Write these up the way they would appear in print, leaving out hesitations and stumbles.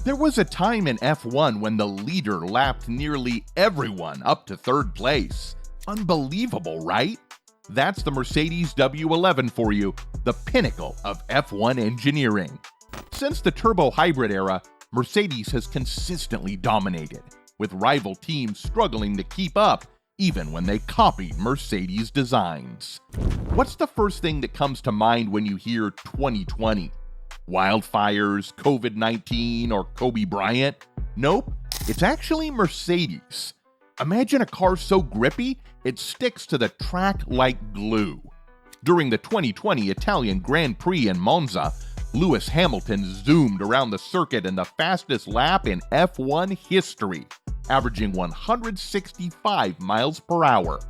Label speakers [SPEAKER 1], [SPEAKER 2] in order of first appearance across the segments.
[SPEAKER 1] There was a time in F1 when the leader lapped nearly everyone up to third place. Unbelievable, right? That's the Mercedes W11 for you, the pinnacle of F1 engineering. Since the turbo hybrid era, Mercedes has consistently dominated, with rival teams struggling to keep up even when they copied Mercedes designs. What's the first thing that comes to mind when you hear 2020? Wildfires, COVID-19, or Kobe Bryant? Nope, it's actually Mercedes. Imagine a car so grippy, it sticks to the track like glue. During the 2020 Italian Grand Prix in Monza, Lewis Hamilton zoomed around the circuit in the fastest lap in F1 history, averaging 165 miles per hour.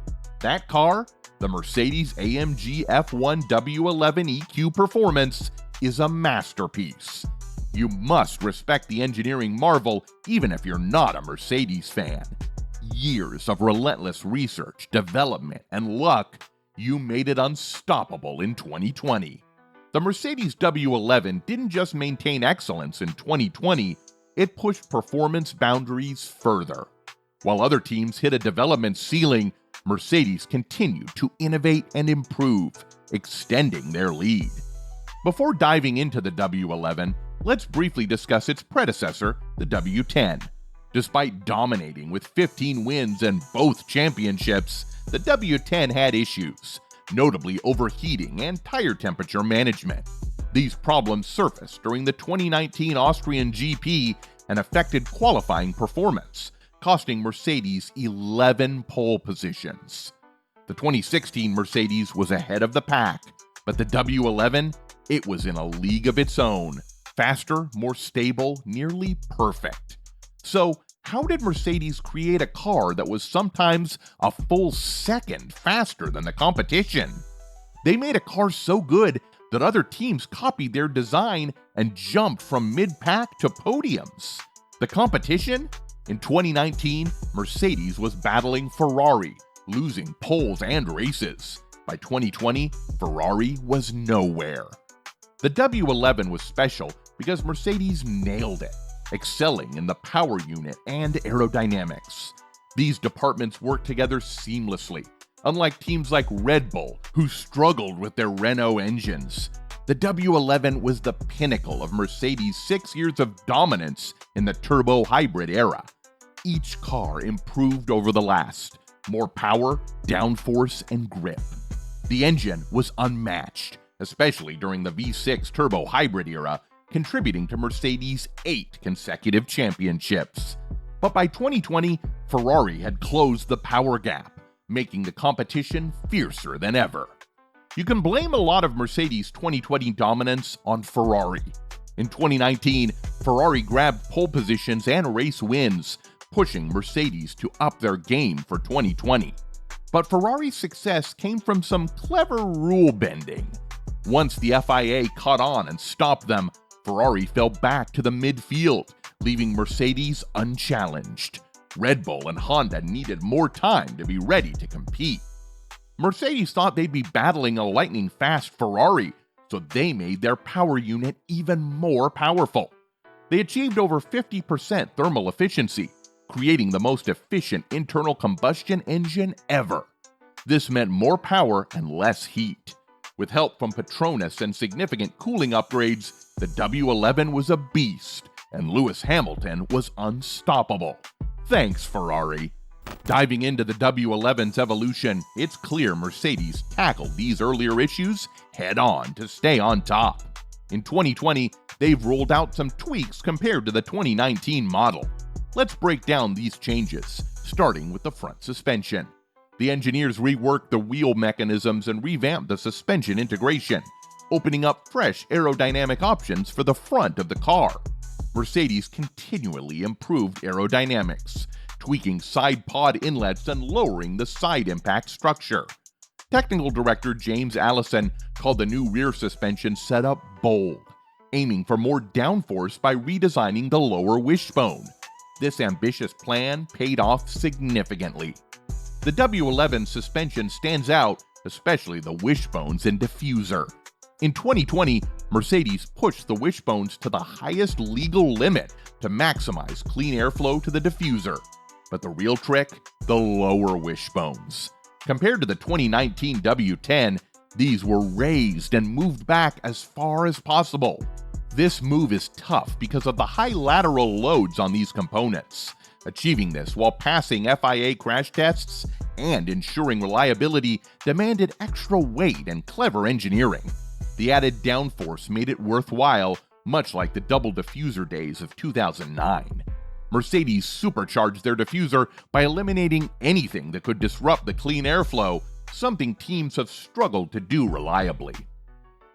[SPEAKER 1] That car, the Mercedes-AMG F1 W11 EQ Performance, is a masterpiece. You must respect the engineering marvel even if you're not a Mercedes fan. Years of relentless research, development, and luck, you made it unstoppable in 2020. The Mercedes W11 didn't just maintain excellence in 2020, it pushed performance boundaries further. While other teams hit a development ceiling, Mercedes continued to innovate and improve, extending their lead. Before diving into the W11, let's briefly discuss its predecessor, the W10. Despite dominating with 15 wins and both championships, the W10 had issues, notably overheating and tire temperature management. These problems surfaced during the 2019 Austrian GP and affected qualifying performance, costing Mercedes 11 pole positions. The 2016 Mercedes was ahead of the pack, but the W11, it was in a league of its own. Faster, more stable, nearly perfect. So, how did Mercedes create a car that was sometimes a full second faster than the competition? They made a car so good that other teams copied their design and jumped from mid-pack to podiums. The competition? In 2019, Mercedes was battling Ferrari, losing poles and races. By 2020, Ferrari was nowhere. The W11 was special because Mercedes nailed it, excelling in the power unit and aerodynamics. These departments worked together seamlessly, unlike teams like Red Bull, who struggled with their Renault engines. The W11 was the pinnacle of Mercedes' 6 years of dominance in the turbo hybrid era. Each car improved over the last, more power, downforce, and grip. The engine was unmatched, especially during the V6 turbo hybrid era, contributing to Mercedes' 8 consecutive championships. But by 2020, Ferrari had closed the power gap, making the competition fiercer than ever. You can blame a lot of Mercedes' 2020 dominance on Ferrari. In 2019, Ferrari grabbed pole positions and race wins, pushing Mercedes to up their game for 2020. But Ferrari's success came from some clever rule bending. Once the FIA caught on and stopped them, Ferrari fell back to the midfield, leaving Mercedes unchallenged. Red Bull and Honda needed more time to be ready to compete. Mercedes thought they'd be battling a lightning-fast Ferrari, so they made their power unit even more powerful. They achieved over 50% thermal efficiency, creating the most efficient internal combustion engine ever. This meant more power and less heat. With help from Petronas and significant cooling upgrades, the W11 was a beast, and Lewis Hamilton was unstoppable. Thanks, Ferrari. Diving into the W11's evolution, it's clear Mercedes tackled these earlier issues head-on to stay on top. In 2020, they've rolled out some tweaks compared to the 2019 model. Let's break down these changes, starting with the front suspension. The engineers reworked the wheel mechanisms and revamped the suspension integration, opening up fresh aerodynamic options for the front of the car. Mercedes continually improved aerodynamics, tweaking side pod inlets and lowering the side impact structure. Technical director James Allison called the new rear suspension setup bold, aiming for more downforce by redesigning the lower wishbone. This ambitious plan paid off significantly. The W11 suspension stands out, especially the wishbones and diffuser. In 2020, Mercedes pushed the wishbones to the highest legal limit to maximize clean airflow to the diffuser. But the real trick? The lower wishbones. Compared to the 2019 W10, these were raised and moved back as far as possible. This move is tough because of the high lateral loads on these components. Achieving this while passing FIA crash tests and ensuring reliability demanded extra weight and clever engineering. The added downforce made it worthwhile, much like the double diffuser days of 2009. Mercedes supercharged their diffuser by eliminating anything that could disrupt the clean airflow, something teams have struggled to do reliably.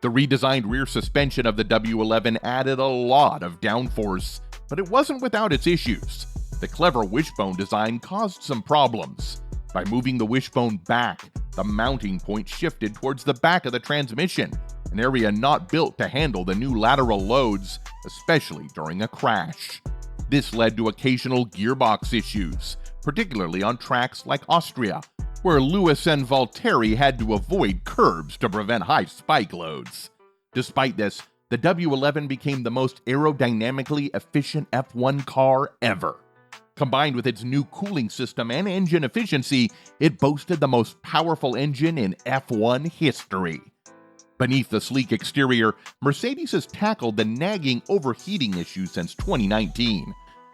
[SPEAKER 1] The redesigned rear suspension of the W11 added a lot of downforce, but it wasn't without its issues. The clever wishbone design caused some problems. By moving the wishbone back, the mounting point shifted towards the back of the transmission, an area not built to handle the new lateral loads, especially during a crash. This led to occasional gearbox issues, particularly on tracks like Austria, where Lewis and Valtteri had to avoid curbs to prevent high spike loads. Despite this, the W11 became the most aerodynamically efficient F1 car ever. Combined with its new cooling system and engine efficiency, it boasted the most powerful engine in F1 history. Beneath the sleek exterior, Mercedes has tackled the nagging overheating issue since 2019.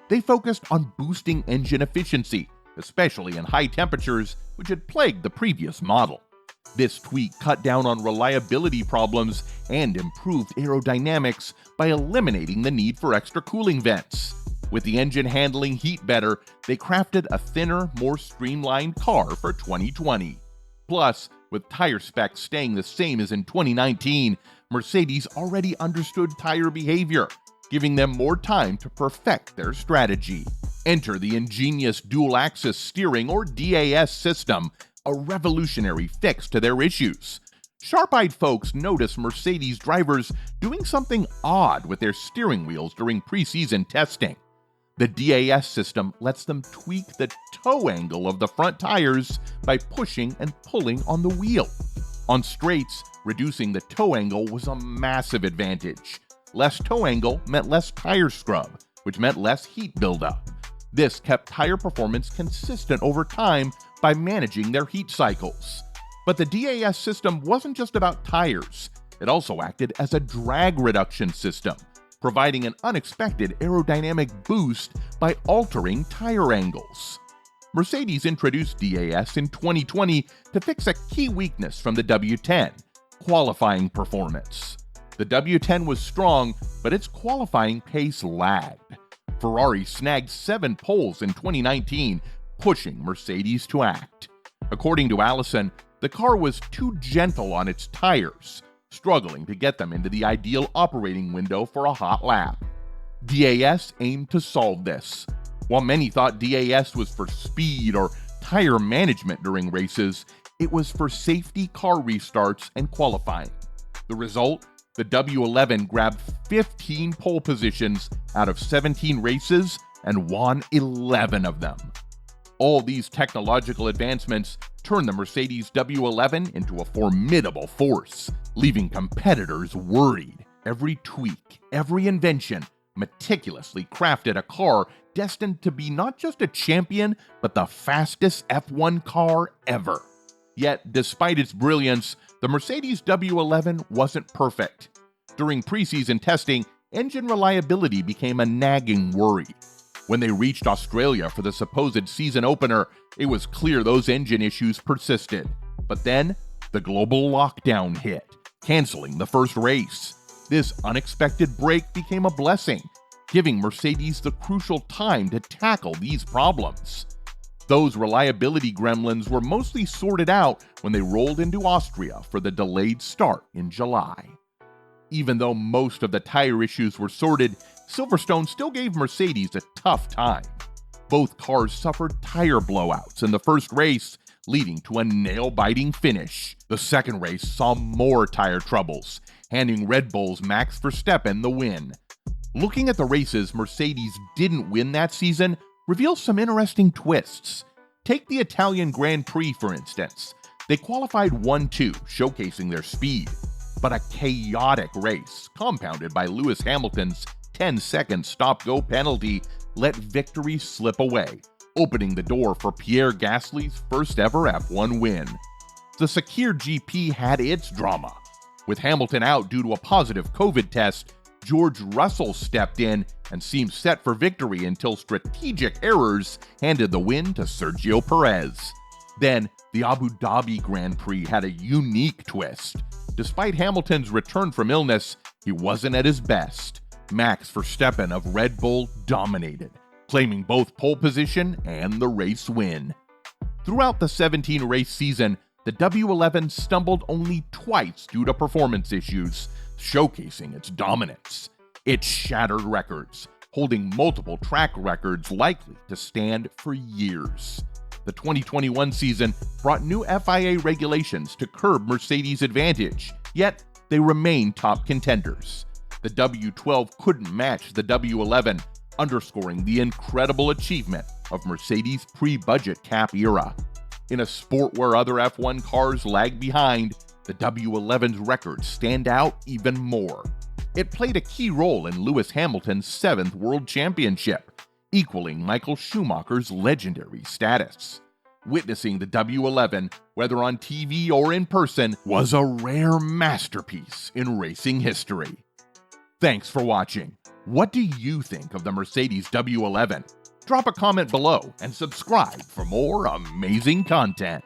[SPEAKER 1] They focused on boosting engine efficiency, especially in high temperatures, which had plagued the previous model. This tweak cut down on reliability problems and improved aerodynamics by eliminating the need for extra cooling vents. With the engine handling heat better, they crafted a thinner, more streamlined car for 2020. Plus, with tire specs staying the same as in 2019, Mercedes already understood tire behavior, giving them more time to perfect their strategy. Enter the ingenious dual-axis steering or DAS system, a revolutionary fix to their issues. Sharp-eyed folks notice Mercedes drivers doing something odd with their steering wheels during preseason testing. The DAS system lets them tweak the toe angle of the front tires by pushing and pulling on the wheel. On straights, reducing the toe angle was a massive advantage. Less toe angle meant less tire scrub, which meant less heat buildup. This kept tire performance consistent over time by managing their heat cycles. But the DAS system wasn't just about tires. It also acted as a drag reduction system, providing an unexpected aerodynamic boost by altering tire angles. Mercedes introduced DAS in 2020 to fix a key weakness from the W10, qualifying performance. The W10 was strong, but its qualifying pace lagged. Ferrari snagged 7 poles in 2019, pushing Mercedes to act. According to Allison, the car was too gentle on its tires, struggling to get them into the ideal operating window for a hot lap. DAS aimed to solve this. While many thought DAS was for speed or tire management during races, it was for safety car restarts and qualifying. The result? The W11 grabbed 15 pole positions out of 17 races and won 11 of them. All these technological advancements turned the Mercedes W11 into a formidable force, leaving competitors worried. Every tweak, every invention, meticulously crafted a car destined to be not just a champion, but the fastest F1 car ever. Yet, despite its brilliance, the Mercedes W11 wasn't perfect. During preseason testing, engine reliability became a nagging worry. When they reached Australia for the supposed season opener, it was clear those engine issues persisted. But then, the global lockdown hit, canceling the first race. This unexpected break became a blessing, giving Mercedes the crucial time to tackle these problems. Those reliability gremlins were mostly sorted out when they rolled into Austria for the delayed start in July. Even though most of the tire issues were sorted, Silverstone still gave Mercedes a tough time. Both cars suffered tire blowouts in the first race, leading to a nail-biting finish. The second race saw more tire troubles, handing Red Bull's Max Verstappen the win. Looking at the races Mercedes didn't win that season reveals some interesting twists. Take the Italian GrandPrix, for instance. They qualified 1-2, showcasing their speed. but a chaotic race, compounded by Lewis Hamilton's 10-second stop-go penalty, let victory slip away, opening the door for Pierre Gasly's first ever F1 win. The Sakir GP had its drama. With Hamilton out due to a positive COVID test, George Russell stepped in and seemed set for victory until strategic errors handed the win to Sergio Perez. Then, the Abu Dhabi Grand Prix had a unique twist. Despite Hamilton's return from illness, he wasn't at his best. Max Verstappen of Red Bull dominated, claiming both pole position and the race win. Throughout the 17-race season, the W11 stumbled only twice due to performance issues, showcasing its dominance. It shattered records, holding multiple track records likely to stand for years. The 2021 season brought new FIA regulations to curb Mercedes' advantage, yet they remain top contenders. The W12 couldn't match the W11, underscoring the incredible achievement of Mercedes' pre-budget cap era. In a sport where other F1 cars lag behind, the W11's records stand out even more. It played a key role in Lewis Hamilton's 7th World Championship, equaling Michael Schumacher's legendary status. Witnessing the W11, whether on TV or in person, was a rare masterpiece in racing history. Thanks for watching. What do you think of the Mercedes W11? Drop a comment below and subscribe for more amazing content.